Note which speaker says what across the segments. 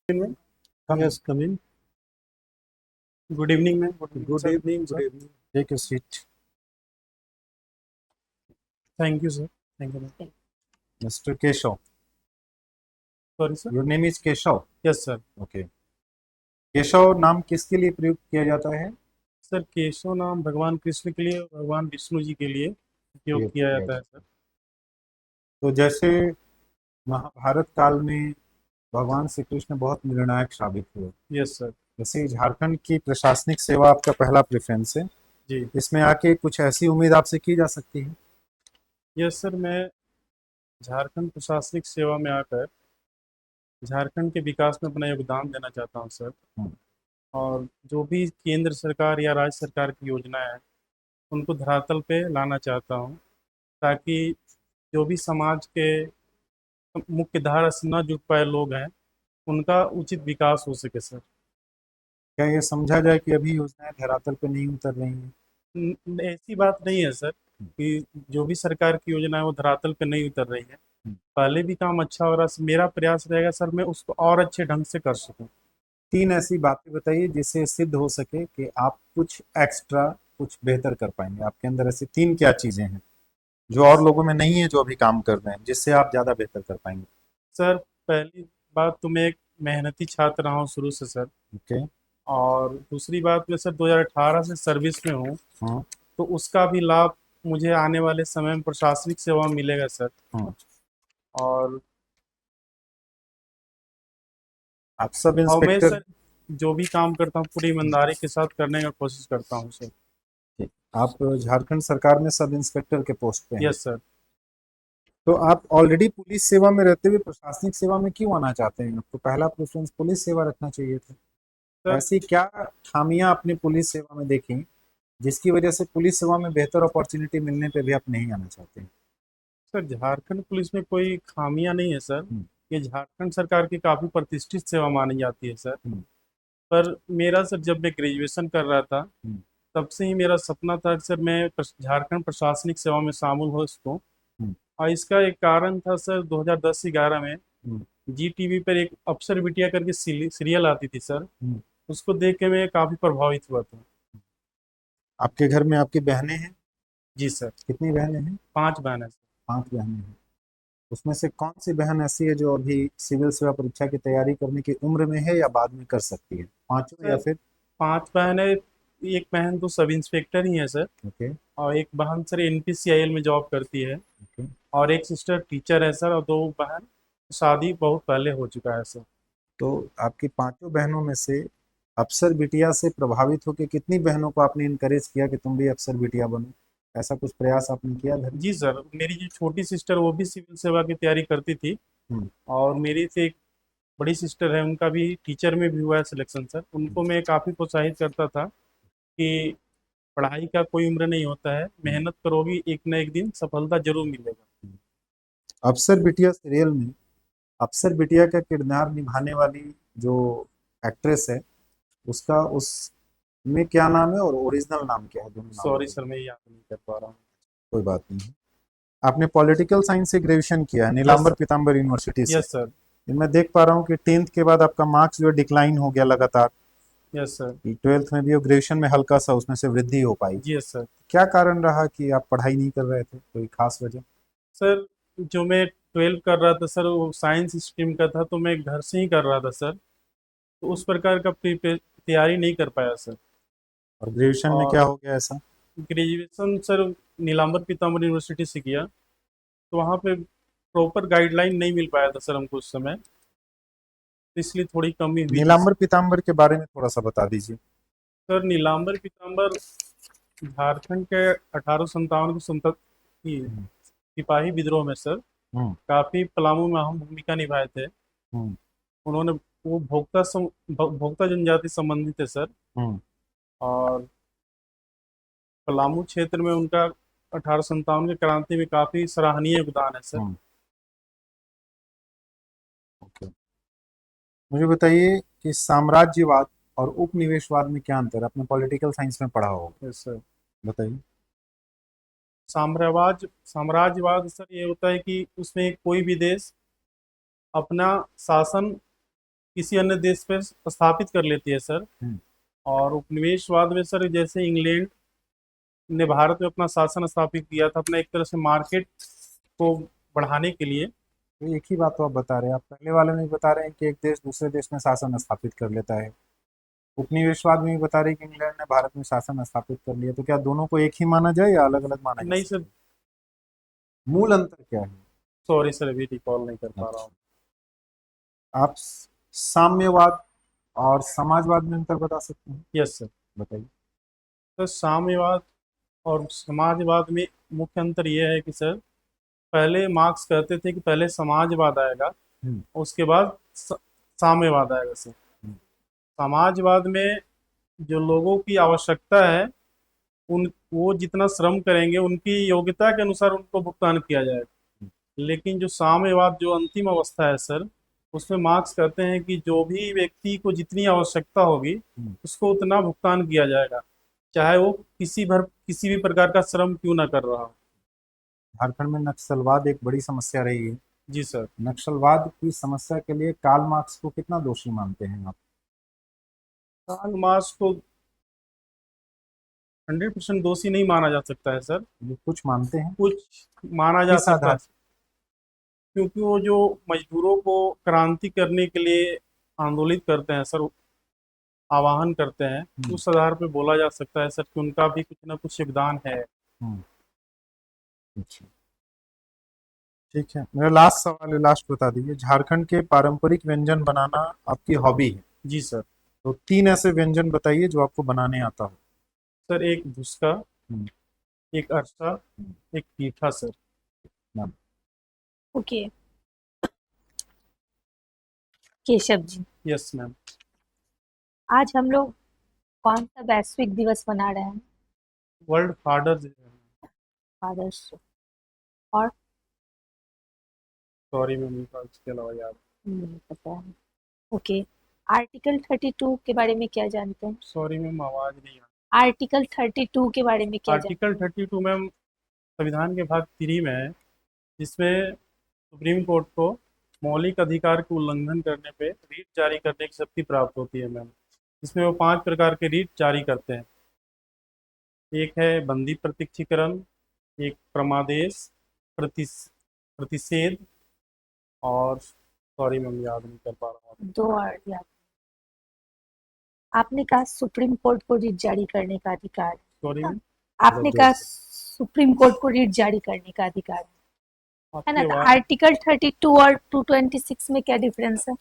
Speaker 1: in.
Speaker 2: Yes, come in.
Speaker 1: Good evening, ma'am.
Speaker 2: Good
Speaker 1: sir.
Speaker 2: evening.
Speaker 1: Sir.
Speaker 2: Good evening. Take a seat.
Speaker 1: Thank you, sir. Thank you, ma'am.
Speaker 2: Mr. Keshav.
Speaker 1: Sorry, sir.
Speaker 2: Your name is Keshav.
Speaker 1: Yes, sir.
Speaker 2: Okay. Keshav नाम किसके लिए प्रयुक्त किया जाता है?
Speaker 1: Sir, Keshav नाम भगवान कृष्ण के लिए, भगवान विष्णु जी के लिए उपयोग
Speaker 2: प्रयुक्त
Speaker 1: किया
Speaker 2: किया
Speaker 1: जाता है,
Speaker 2: जाता
Speaker 1: सर।
Speaker 2: है। तो जैसे महाभारत काल में भगवान श्री कृष्ण बहुत निर्णायक साबित हुए,
Speaker 1: यस, सर।
Speaker 2: जैसे झारखंड की प्रशासनिक सेवा आपका पहला प्रेफरेंस है,
Speaker 1: जी।
Speaker 2: इसमें आके कुछ ऐसी उम्मीद आपसे की जा सकती है?
Speaker 1: Yes, sir. मैं झारखंड प्रशासनिक सेवा में आकर झारखंड के विकास में अपना योगदान देना चाहता हूँ, सर।
Speaker 2: हम्म,
Speaker 1: और जो भी केंद्र सरकार या राज्य सरकार की योजना है, उनको धरातल पे लाना चाहता हूँ, ताकि जो भी समाज के मुख्य धारा से न जुड़ पाए लोग हैं, उनका उचित विकास हो सके, सर।
Speaker 2: क्या ये समझा जाए कि अभी योजनाएं धरातल पे नहीं उतर रही हैं?
Speaker 1: ऐसी बात नहीं है, सर,
Speaker 2: हम्म,
Speaker 1: कि जो भी सरकार की योजना है वो धरातल पे नहीं उतर रही है।
Speaker 2: हम्म।
Speaker 1: पहले भी काम अच्छा हो रहा है। मेरा प्रयास रहेगा, सर, मैं उसको और अच्छे ढंग से कर सकूं।
Speaker 2: 3 ऐसी बातें बताइए जिससे सिद्ध हो सके कि आप कुछ एक्स्ट्रा, कुछ बेहतर कर पाएंगे। आपके अंदर ऐसी 3 क्या चीजें हैं जो और लोगों में नहीं है, जो अभी काम कर रहे हैं, जिससे आप ज्यादा बेहतर कर पाएंगे?
Speaker 1: सर, पहली बात तो मैं एक मेहनती छात्र रहा हूँ शुरू से, सर।
Speaker 2: ओके।
Speaker 1: और दूसरी बात, मैं सर 2018 से सर्विस में हूँ,
Speaker 2: हाँ।
Speaker 1: तो उसका भी लाभ मुझे आने वाले समय में प्रशासनिक सेवा में मिलेगा, सर।
Speaker 2: हाँ।
Speaker 1: और
Speaker 2: आप सब
Speaker 1: मैं,
Speaker 2: इंस्पेक्टर।
Speaker 1: सर, जो भी काम करता हूँ पूरी ईमानदारी के साथ करने का कोशिश करता हूँ, सर।
Speaker 2: ठीक। आप झारखंड सरकार में सब इंस्पेक्टर के पोस्ट पे हैं,
Speaker 1: यस, सर।
Speaker 2: तो आप ऑलरेडी पुलिस सेवा में रहते हुए प्रशासनिक सेवा में क्यों आना चाहते हैं? आपको पहला प्रेफरेंस पुलिस सेवा रखना चाहिए था।
Speaker 1: सर
Speaker 2: ऐसी क्या खामियां आपने पुलिस सेवा में देखी जिसकी वजह से पुलिस सेवा में बेहतर अपॉर्चुनिटी मिलने पे भी आप नहीं आना चाहते हैं?
Speaker 1: सर, झारखंड पुलिस में कोई खामियां नहीं है, सर।
Speaker 2: हम्म,
Speaker 1: ये झारखंड सरकार की काफ़ी प्रतिष्ठित सेवा मानी जाती है, सर।
Speaker 2: हम्म,
Speaker 1: पर मेरा, सर, जब मैं ग्रेजुएशन कर रहा था,
Speaker 2: हम्म,
Speaker 1: तब से ही मेरा सपना था कि सर मैं झारखंड प्रशासनिक सेवा में शामिल हो सकूं।
Speaker 2: हम्म,
Speaker 1: और इसका एक कारण था, सर, 2010-11 में
Speaker 2: हम्म,
Speaker 1: जी टीवी पर एक अफसर बिटिया करके सीरियल आती थी, सर।
Speaker 2: हम्म।
Speaker 1: उसको देख के मैं काफ़ी प्रभावित हुआ था।
Speaker 2: आपके घर में आपकी बहनें हैं?
Speaker 1: जी, सर।
Speaker 2: कितनी बहनें हैं?
Speaker 1: 5 बहन है, सर।
Speaker 2: 5 बहनें हैं। उसमें से कौन सी बहन ऐसी है जो अभी सिविल सेवा परीक्षा की तैयारी करने की उम्र में है या बाद में कर सकती है? पांचों या
Speaker 1: सर,
Speaker 2: फिर?
Speaker 1: 5 बहन है। एक बहन तो सब इंस्पेक्टर ही है, सर।
Speaker 2: ओके।
Speaker 1: और एक बहन, सर, NPCIL में जॉब करती है।
Speaker 2: ओके।
Speaker 1: और एक सिस्टर टीचर है, सर। और 2 बहन शादी बहुत पहले हो चुका है, सर।
Speaker 2: तो आपकी पांचों बहनों में से अफसर बिटिया से प्रभावित होकर कितनी बहनों को आपने इनकरेज किया कि तुम भी अफसर बिटिया बनो? ऐसा कुछ प्रयास आपने किया घर में?
Speaker 1: जी, सर। मेरी जो छोटी सिस्टर, वो भी सिविल सेवा की तैयारी करती थी।
Speaker 2: हम्म,
Speaker 1: और मेरी से एक बड़ी सिस्टर है, उनका भी टीचर में भी हुआ है सिलेक्शन, सर।
Speaker 2: हम्म,
Speaker 1: उनको मैं काफ़ी प्रोत्साहित करता था कि पढ़ाई का कोई उम्र नहीं होता है,
Speaker 2: हम्म,
Speaker 1: मेहनत करोगी एक न एक दिन सफलता जरूर मिलेगा।
Speaker 2: हम्म। अफसर बिटिया सीरियल में अफसर बिटिया का किरदार निभाने वाली जो एक्ट्रेस है, उसका उसमें क्या नाम है और ओरिजिनल नाम क्या है? दोनों नाम
Speaker 1: सॉरी,
Speaker 2: बताइए।
Speaker 1: सर, मैं याद नहीं कर पा रहा हूँ।
Speaker 2: कोई बात नहीं। आपने पॉलिटिकल साइंस से ग्रेजुएशन किया है
Speaker 1: यस,
Speaker 2: नीलांबर
Speaker 1: सर।
Speaker 2: पीताम्बर यूनिवर्सिटी से।
Speaker 1: Yes, sir.
Speaker 2: मैं देख पा रहा हूँ कि 10th के बाद आपका मार्क्स जो है डिक्लाइन हो गया लगातार।
Speaker 1: Yes, sir.
Speaker 2: 12th में भी और ग्रेजुएशन में हल्का सा उसमें से वृद्धि हो पाई।
Speaker 1: जी, यस, सर।
Speaker 2: क्या कारण रहा कि आप पढ़ाई नहीं कर रहे थे? कोई खास वजह?
Speaker 1: सर, जो मैं 12 कर रहा था, सर, वो साइंस स्ट्रीम का था, तो मैं घर से ही कर रहा था, सर। तो उस प्रकार का तैयारी नहीं कर पाया, सर।
Speaker 2: और ग्रेजुएशन में
Speaker 1: और
Speaker 2: क्या हो गया ऐसा?
Speaker 1: ग्रेजुएशन, सर, नीलांबर पीताम्बर यूनिवर्सिटी से किया, तो वहाँ पे प्रॉपर गाइडलाइन नहीं मिल पाया था, सर, हमको उस समय। तो इसलिए थोड़ी कमी हुई थी,
Speaker 2: नीलांबर
Speaker 1: सर।
Speaker 2: पीताम्बर के बारे में थोड़ा सा बता दीजिए।
Speaker 1: सर, नीलांबर पीताम्बर झारखंड के 1857 की
Speaker 2: हम्म,
Speaker 1: सिपाही विद्रोह में, सर,
Speaker 2: हम्म,
Speaker 1: काफ़ी पलामू में अहम भूमिका निभाए थे।
Speaker 2: हम्म,
Speaker 1: उन्होंने वो भोक्ता जनजाति संबंधी थे, सर।
Speaker 2: हम्म।
Speaker 1: और पलामू क्षेत्र में उनका 1857 की क्रांति में काफ़ी सराहनीय योगदान है, सर।
Speaker 2: हम्म। ओके। मुझे बताइए कि साम्राज्यवाद और उपनिवेशवाद में क्या अंतर है? आपने पॉलिटिकल साइंस में पढ़ा होगा,
Speaker 1: यस, सर।
Speaker 2: बताइए।
Speaker 1: साम्राज्यवाद, सर, ये होता है कि उसमें कोई भी देश अपना शासन किसी अन्य देश पे स्थापित कर लेती है सर।
Speaker 2: हम्म,
Speaker 1: और उपनिवेशवाद में सर जैसे इंग्लैंड ने भारत में अपना शासन स्थापित किया था, अपना एक तरह से मार्केट को बढ़ाने के लिए।
Speaker 2: तो एक ही बात तो आप बता रहे हैं, आप पहले वाले में भी बता रहे हैं कि एक देश दूसरे देश में शासन स्थापित कर लेता है, उपनिवेशवाद में भी बता रहे हैं कि इंग्लैंड ने भारत में शासन स्थापित कर लिया, तो क्या दोनों को एक ही माना जाए या अलग अलग माना जा
Speaker 1: नहीं
Speaker 2: सकता
Speaker 1: सर,
Speaker 2: है? मूल अंतर क्या है?
Speaker 1: सॉरी सर, अभी रिकॉल नहीं कर पा रहा
Speaker 2: अच्छा,
Speaker 1: हूँ।
Speaker 2: आप साम्यवाद और समाजवाद में अंतर बता सकते हैं?
Speaker 1: Yes sir.
Speaker 2: बताइए।
Speaker 1: तो साम्यवाद और समाजवाद में मुख्य अंतर यह है कि सर पहले मार्क्स कहते थे कि पहले समाजवाद आएगा,
Speaker 2: हम्म,
Speaker 1: उसके बाद साम्यवाद आएगा सर।
Speaker 2: हम्म,
Speaker 1: समाजवाद में जो लोगों की आवश्यकता है, उन वो जितना श्रम करेंगे उनकी योग्यता के अनुसार उनको भुगतान किया जाएगा। लेकिन जो साम्यवाद जो अंतिम अवस्था है सर, उसमें मार्क्स कहते हैं कि जो भी व्यक्ति को जितनी आवश्यकता होगी
Speaker 2: हम्म।
Speaker 1: उसको उतना भुगतान किया जाएगा, चाहे वो किसी भी प्रकार का श्रम क्यों ना कर रहा हो।
Speaker 2: झारखंड में नक्सलवाद एक बड़ी समस्या रही है।
Speaker 1: जी सर।
Speaker 2: नक्सलवाद की समस्या के लिए कार्ल मार्क्स को कितना दोषी मानते हैं आप?
Speaker 1: कार्ल मार्क्स को 100% दोषी नहीं माना जा सकता है सर।
Speaker 2: ये कुछ मानते हैं?
Speaker 1: कुछ माना जा
Speaker 2: किस
Speaker 1: सकता
Speaker 2: आधार?
Speaker 1: है, क्योंकि वो जो मजदूरों को क्रांति करने के लिए आंदोलित करते हैं सर, आवाहन करते हैं,
Speaker 2: हम्म,
Speaker 1: उस आधार पे बोला जा सकता है सर कि उनका भी कुछ ना कुछ योगदान है।
Speaker 2: हम्म, अच्छा, ठीक है। मेरा लास्ट सवाल है, लास्ट बता दीजिए, झारखंड के पारंपरिक व्यंजन बनाना आपकी हॉबी है,
Speaker 1: जी सर।
Speaker 2: तो तीन ऐसे व्यंजन बताइए जो आपको बनाने आता हो।
Speaker 1: सर एक धुसका,
Speaker 2: हम्म,
Speaker 1: एक अरसा,
Speaker 2: हम्म,
Speaker 1: एक पीठा सर।
Speaker 2: नाम।
Speaker 3: Okay Keshav ji,
Speaker 1: yes ma'am.
Speaker 3: आज हम लोग कौन सा वैश्विक दिवस मना रहे हैं?
Speaker 1: World father's day.
Speaker 3: Father's day. और
Speaker 1: सॉरी मैम, इसके अलावा याद।
Speaker 3: नहीं पता है। ओके, आर्टिकल 32 के बारे में क्या जानते हैं?
Speaker 1: सॉरी मैम, आवाज नहीं आ।
Speaker 3: आर्टिकल 32 के बारे में क्या जानते
Speaker 1: आर्टिकल 32 मैम संविधान के भाग 3 में है, जिसमें सुप्रीम कोर्ट को मौलिक अधिकार के उल्लंघन करने पे रीट जारी करने की शक्ति प्राप्त होती है मैम। इसमें वो 5 प्रकार के रीट जारी करते हैं। एक है बंदी प्रत्यक्षीकरण, एक प्रमादेश, प्रतिस प्रतिषेध, और सॉरी मैम याद नहीं कर पा रहा हूँ।
Speaker 3: हैं? दो और याद। आपने कहा सुप्रीम कोर्ट को रीट जारी करने का अधिकार है
Speaker 1: सॉरी
Speaker 3: ना?
Speaker 1: मैम।
Speaker 3: आपने कहा सुप्रीम कोर्ट को रीट जारी करने का अधिकार है ना?
Speaker 1: आपके
Speaker 3: तो
Speaker 1: बाद
Speaker 3: आर्टिकल 32 और 226 में क्या डिफरेंस है?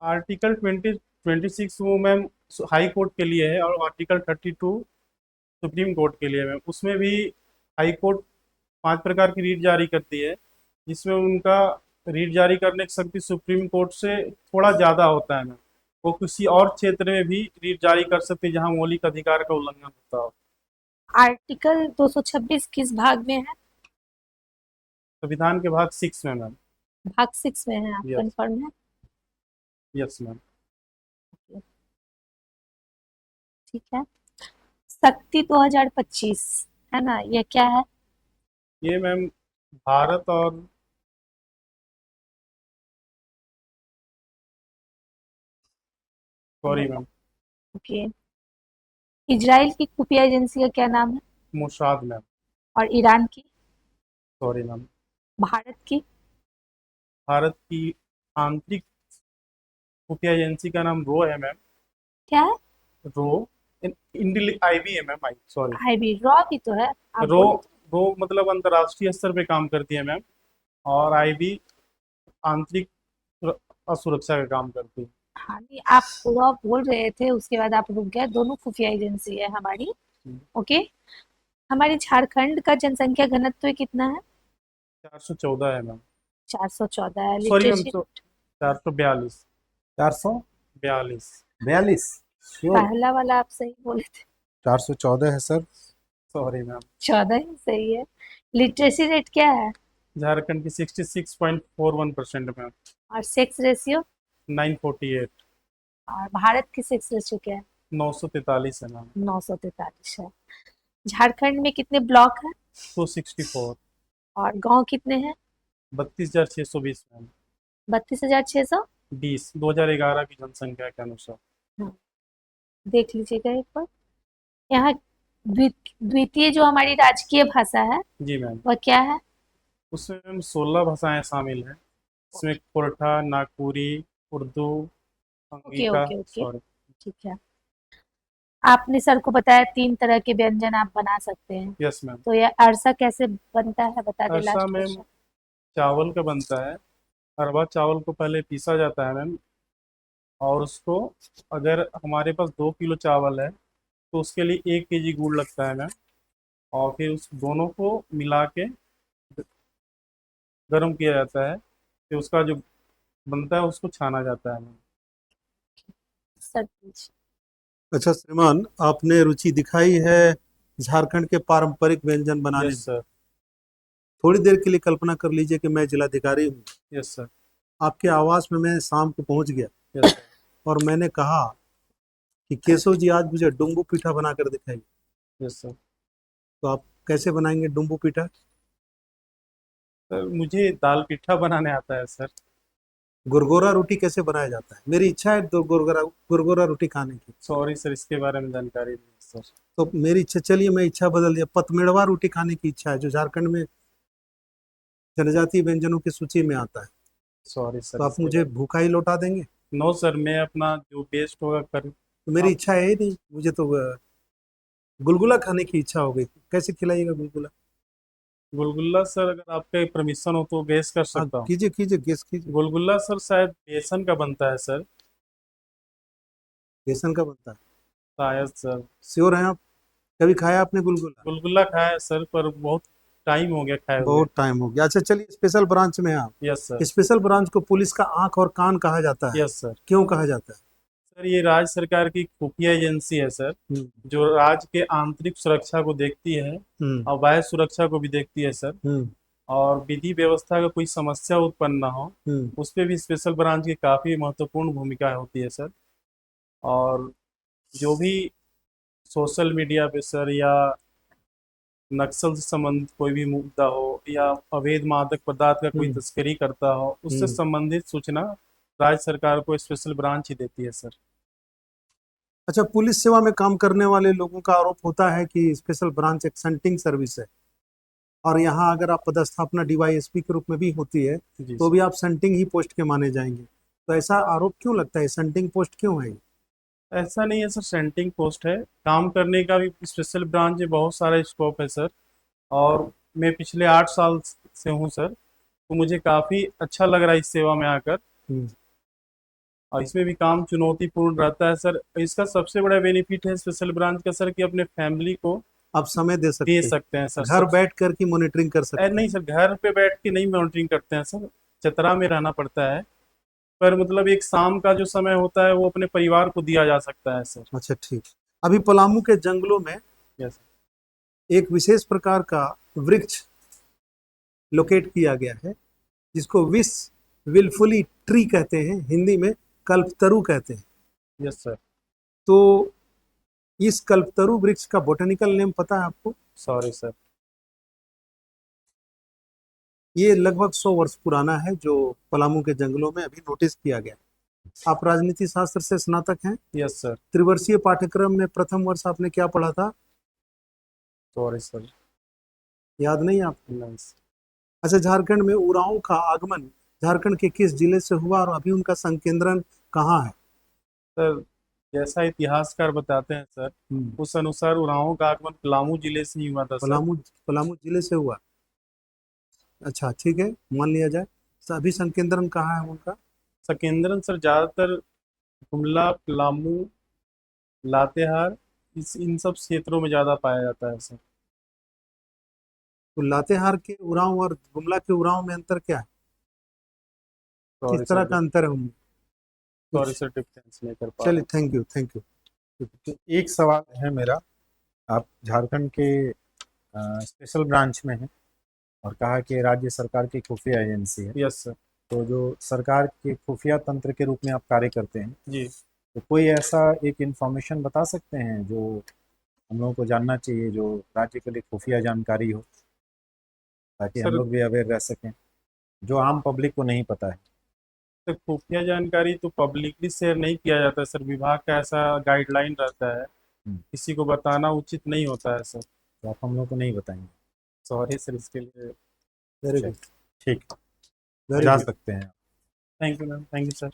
Speaker 1: आर्टिकल 26 वो मैम हाई कोर्ट के लिए है, और आर्टिकल 32 सुप्रीम कोर्ट के लिए मैम। उसमें भी हाई कोर्ट 5 प्रकार की रीट जारी करती है, जिसमें उनका रीट जारी करने की शक्ति सुप्रीम कोर्ट से थोड़ा ज़्यादा होता है मैम। वो किसी और क्षेत्र में भी रीट जारी कर सकते हैं जहाँ मौलिक अधिकार का उल्लंघन होता हो।
Speaker 3: आर्टिकल 226 किस भाग में है?
Speaker 1: संविधान के भाग 6 में मैम।
Speaker 3: भाग 6 में है, आप
Speaker 1: यस।
Speaker 3: कंफर्म है?
Speaker 1: Yes ma'am.
Speaker 3: ठीक है। शक्ति 2025 है ना, ये क्या है?
Speaker 1: ये मैम भारत और सॉरी मैम,
Speaker 3: ओके, इजराइल की खुफिया एजेंसी का क्या नाम है?
Speaker 1: Mossad ma'am.
Speaker 3: और ईरान की?
Speaker 1: Sorry ma'am.
Speaker 3: भारत की?
Speaker 1: भारत की आंतरिक खुफिया एजेंसी का नाम रो है मैम।
Speaker 3: क्या है?
Speaker 1: रो, इंडिल आईबी है मैम, आई सॉरी।
Speaker 3: आईबी रॉ भी तो है, आप
Speaker 1: रो,
Speaker 3: बोले थे।
Speaker 1: रो मतलब अंतर्राष्ट्रीय स्तर पे काम करती है मैम, और आईबी आंतरिक सुरक्षा का काम करती है।
Speaker 3: हाँ नहीं, आप रॉ बोल रहे थे, उसके बाद आप रुक गए। दोनों खुफिया एजेंसी है हमारी। ओके, हमारी झारखंड का जनसंख्या घनत्व कितना है?
Speaker 1: 414 है मैम।
Speaker 3: 414 है।
Speaker 1: Sorry ma'am,
Speaker 3: literacy
Speaker 1: 442।
Speaker 2: 442?
Speaker 1: 42।
Speaker 2: श्योर?
Speaker 3: पहला वाला आप सही बोले थे।
Speaker 2: 414 है सर।
Speaker 1: Sorry ma'am.
Speaker 3: 14 ही सही है। लिटरेसी रेट क्या है?
Speaker 1: झारखंड की 66.41% मैम।
Speaker 3: और सेक्स रेशियो?
Speaker 1: 948।
Speaker 3: और भारत की सेक्स रेशियो क्या है?
Speaker 1: 943 है मैम।
Speaker 3: 943 है। झारखंड में कितने ब्लॉक है?
Speaker 1: 264।
Speaker 3: और गांव कितने हैं?
Speaker 1: 32,620 मैम।
Speaker 3: 32,600।
Speaker 1: 2011 की जनसंख्या के अनुसार।
Speaker 3: हाँ, देख लीजिएगा एक बार। यहाँ द्वितीय जो हमारी राजकीय भाषा है
Speaker 1: जी मैम।
Speaker 3: वह क्या है?
Speaker 1: उसमें मैम 16 भाषाएं शामिल हैं। इसमें Khortha, Nagpuri, Urdu,
Speaker 3: okay
Speaker 1: Angika,
Speaker 3: okay okay,
Speaker 1: sorry.
Speaker 3: ठीक है। आपने सर को बताया 3 तरह के व्यंजन आप बना सकते हैं।
Speaker 1: Yes ma'am.
Speaker 3: तो ये अरसा कैसे बनता है बता दें
Speaker 1: अरसा
Speaker 3: लास्ट
Speaker 1: मैम
Speaker 3: क्वेश्चन।
Speaker 1: चावल का बनता है। अरवा चावल को पहले पीसा जाता है मैम, और उसको, अगर हमारे पास 2 किलो चावल है तो उसके लिए 1 केजी गुड़ लगता है मैम। और फिर उस दोनों को मिला के गर्म किया जाता है, फिर उसका जो बनता है उसको छाना जाता है मैम।
Speaker 3: सर पूछिए।
Speaker 4: अच्छा श्रीमान, आपने रुचि दिखाई है झारखंड के पारंपरिक व्यंजन बनाने
Speaker 1: यस
Speaker 4: में।
Speaker 1: सर।
Speaker 4: थोड़ी देर के लिए कल्पना कर लीजिए कि मैं जिलाधिकारी हूँ,
Speaker 1: यस सर।
Speaker 4: आपके आवास में मैं शाम को पहुंच गया
Speaker 1: यस सर।
Speaker 4: और मैंने कहा कि केशव जी आज मुझे डुम्बू पीठा बनाकर दिखाइए।
Speaker 1: Yes sir.
Speaker 4: तो आप कैसे बनाएंगे डुम्बू पीठा?
Speaker 1: सर मुझे दाल पिठा बनाने आता है सर।
Speaker 4: गुरगोरा रोटी कैसे बनाया जाता है? मेरी इच्छा है तो गुरगोरा गुरगोरा रोटी खाने की।
Speaker 1: सॉरी सर, इसके बारे में जानकारी नहीं है सर।
Speaker 4: तो मेरी इच्छा, चलिए मैं इच्छा बदल दिया, पतमेड़वा रोटी खाने की इच्छा है, जो झारखंड में जनजातीय व्यंजनों की सूची में आता है।
Speaker 1: सॉरी
Speaker 4: तो
Speaker 1: सर,
Speaker 4: आप
Speaker 1: इसके
Speaker 4: मुझे
Speaker 1: बारे
Speaker 4: भूखा ही लौटा देंगे?
Speaker 1: में नो सर, मैं अपना जो बेस्ट होगा कर।
Speaker 4: तो मेरी
Speaker 1: आप
Speaker 4: इच्छा है ही नहीं, मुझे तो गुलगुला खाने की इच्छा हो गई। कैसे खिलाइएगा गुलगुला?
Speaker 1: गुलगुल्ला सर, अगर आपका परमिशन हो तो गेस कर
Speaker 4: हाँ
Speaker 1: सकता हूँ।
Speaker 4: कीजिए कीजिए, गेस कीजिए।
Speaker 1: गुलगुल्ला सर शायद बेसन का बनता है सर।
Speaker 4: बेसन का बनता है?
Speaker 1: शायद सर।
Speaker 4: श्योर हैं आप? कभी खाया आपने गुलगुला?
Speaker 1: गुलगुल्ला खाया है सर, पर बहुत टाइम हो गया खाए हुए।
Speaker 4: बहुत टाइम हो गया। अच्छा चलिए, स्पेशल ब्रांच में हैं आप।
Speaker 1: Yes sir.
Speaker 4: स्पेशल ब्रांच को पुलिस का आंख और कान कहा जाता है।
Speaker 1: Yes sir.
Speaker 4: क्यों कहा जाता है?
Speaker 1: सर ये राज्य सरकार की खुफिया एजेंसी है सर,
Speaker 4: हम्म
Speaker 1: जो राज्य के आंतरिक सुरक्षा को देखती है
Speaker 4: हम्म
Speaker 1: और बाह्य सुरक्षा को भी देखती है सर।
Speaker 4: हम्म
Speaker 1: और विधि व्यवस्था का कोई समस्या उत्पन्न ना हो,
Speaker 4: हम्म
Speaker 1: उस पे भी स्पेशल ब्रांच की काफ़ी महत्वपूर्ण भूमिका होती है सर। और जो भी सोशल मीडिया पे सर, या नक्सल से संबंधित कोई भी मुद्दा हो, या अवैध मादक पदार्थ का कोई
Speaker 4: हम्म
Speaker 1: तस्करी करता हो, उससे
Speaker 4: हम्म।
Speaker 1: संबंधित सूचना राज्य सरकार को स्पेशल ब्रांच ही देती है सर।
Speaker 4: अच्छा, पुलिस सेवा में काम करने वाले लोगों का आरोप होता है कि स्पेशल ब्रांच एक सेंटिंग सर्विस है, और यहाँ अगर आप पदस्थापना डीवाईएसपी के रूप में भी होती है
Speaker 1: जी
Speaker 4: तो
Speaker 1: सर।
Speaker 4: भी आप सेंटिंग ही पोस्ट के माने जाएंगे। तो ऐसा आरोप क्यों लगता है? सेंटिंग पोस्ट क्यों है?
Speaker 1: ऐसा नहीं है सर, सेंटिंग पोस्ट है। काम करने का भी स्पेशल ब्रांच में बहुत सारा स्कोप है सर। और मैं पिछले 8 साल से हूँ सर, तो मुझे काफ़ी अच्छा लग रहा है इस सेवा में आकर।
Speaker 4: हम्म।
Speaker 1: और इसमें भी काम चुनौतीपूर्ण रहता है सर। इसका सबसे बड़ा बेनिफिट है स्पेशल ब्रांच का सर, कि अपने फैमिली को
Speaker 4: आप समय दे
Speaker 1: दे
Speaker 4: सकते हैं,
Speaker 1: सकते हैं सर।
Speaker 4: घर
Speaker 1: सब
Speaker 4: बैठ कर की मॉनिटरिंग कर सकते हैं।
Speaker 1: नहीं सर, घर पे बैठ के नहीं मॉनिटरिंग करते हैं सर, चतरा में रहना पड़ता है। पर मतलब एक शाम का जो समय होता है वो अपने परिवार को दिया जा सकता है सर।
Speaker 4: अच्छा ठीक। अभी पलामू के जंगलों में
Speaker 1: यस।
Speaker 4: एक विशेष प्रकार का वृक्ष लोकेट किया गया है, जिसको विश विलफुली ट्री कहते हैं, हिंदी में कल्पतरु कहते हैं।
Speaker 1: Yes sir.
Speaker 4: तो इस कल्पतरु वृक्ष का बोटेनिकल नेम पता है आपको?
Speaker 1: Sorry sir.
Speaker 4: ये लगभग 100 वर्ष पुराना है, जो पलामू के जंगलों में अभी नोटिस किया गया। आप राजनीति शास्त्र से स्नातक हैं।
Speaker 1: Yes sir.
Speaker 4: त्रिवर्षीय पाठ्यक्रम में प्रथम वर्ष आपने क्या पढ़ा था?
Speaker 1: Sorry sir.
Speaker 4: याद नहीं आपको?
Speaker 1: नहीं सर।
Speaker 4: अच्छा, झारखंड में उरांव का आगमन झारखंड के किस जिले से हुआ और अभी उनका संकेंद्रण कहाँ है?
Speaker 1: सर जैसा इतिहासकार बताते हैं सर, उस अनुसार उरांव का आगमन पलामू जिले से ही हुआ था सर।
Speaker 4: पलामू पलामू जिले से हुआ। अच्छा ठीक है, मान लिया जाए। तो अभी संकेंद्रण कहाँ है उनका?
Speaker 1: सकेंद्रन सर ज़्यादातर गुमला, पलामू, लातेहार, इन सब क्षेत्रों में ज़्यादा पाया जाता है सर।
Speaker 4: तो लातेहार के उरांव और गुमला के उरांव में अंतर क्या है? किस
Speaker 1: सॉरी
Speaker 4: तरह
Speaker 1: सर।
Speaker 4: का अंतर है उनमें?
Speaker 1: सॉरी
Speaker 4: कुछ।
Speaker 1: सर, डिफरेंस नहीं कर पा रहा
Speaker 4: चलिए,
Speaker 1: हूँ।
Speaker 4: Thank you thank you.
Speaker 2: तो एक सवाल है मेरा। आप झारखंड के स्पेशल ब्रांच में हैं और कहा कि राज्य सरकार की खुफिया एजेंसी है,
Speaker 1: यस सर।
Speaker 2: तो जो सरकार के खुफिया तंत्र के रूप में आप कार्य करते हैं,
Speaker 1: जी।
Speaker 2: तो कोई ऐसा एक इंफॉर्मेशन बता सकते हैं जो हम लोगों को जानना चाहिए, जो राज्य के लिए खुफिया जानकारी हो, ताकि हम
Speaker 1: सर
Speaker 2: लोग भी अवेयर रह सकें, जो आम पब्लिक को नहीं पता है?
Speaker 1: तो खुफिया जानकारी तो पब्लिकली शेयर नहीं किया जाता सर, विभाग का ऐसा गाइडलाइन रहता है, किसी को बताना उचित नहीं होता है सर।
Speaker 2: तो आप हम लोग को नहीं बताएंगे।
Speaker 1: सॉरी सर इसके लिए।
Speaker 4: वेरी गुड,
Speaker 2: ठीक,
Speaker 4: वेरी
Speaker 2: जा
Speaker 4: गुड।
Speaker 2: सकते हैं।
Speaker 1: Thank you ma'am, thank you sir.